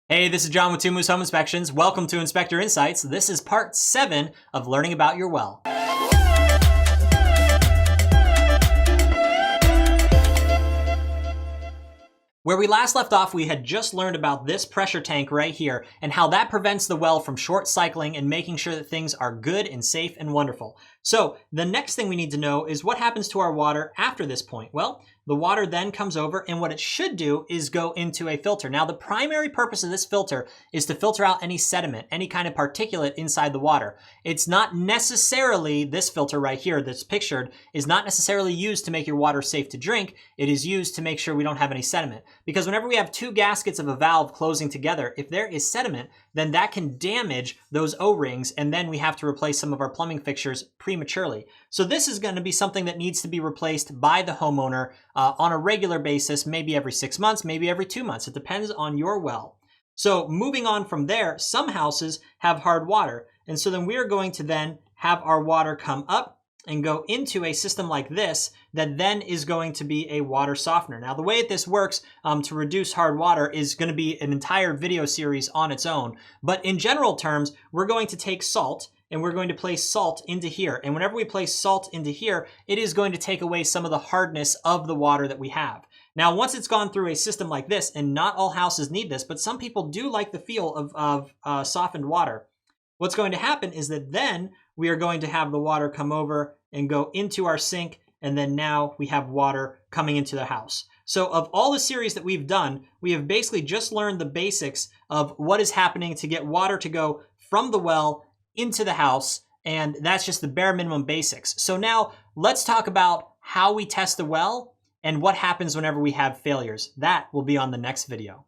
Hey, this is John with Two Moose Home Inspections. Welcome to Inspector Insights. This is part 7 of learning about your well. Where we last left off, we had just learned about this pressure tank right here and how that prevents the well from short cycling and making sure that things are good and safe and wonderful. So the next thing we need to know is what happens to our water after this point. Well, the water then comes over, and what it should do is go into a filter. Now, the primary purpose of this filter is to filter out any sediment, any kind of particulate inside the water. It's not necessarily, this filter right here that's pictured, is not necessarily used to make your water safe to drink. It is used to make sure we don't have any sediment. Because whenever we have two gaskets of a valve closing together, if there is sediment, then that can damage those O-rings, and then we have to replace some of our plumbing fixtures prematurely. So this is going to be something that needs to be replaced by the homeowner on a regular basis, maybe every 6 months, maybe every 2 months. It depends on your well. So moving on from there, some houses have hard water. And so then we are going to then have our water come up and go into a system like this that then is going to be a water softener. Now, the way that this works to reduce hard water is going to be an entire video series on its own. But in general terms, we're going to take salt and we're going to place salt into here. And whenever we place salt into here, it is going to take away some of the hardness of the water that we have. Now, once it's gone through a system like this, and not all houses need this, but some people do like the feel of softened water, what's going to happen is that then we are going to have the water come over and go into our sink, and then now we have water coming into the house. So of all the series that we've done, we have basically just learned the basics of what is happening to get water to go from the well into the house, and that's just the bare minimum basics. So now let's talk about how we test the well and what happens whenever we have failures. That will be on the next video.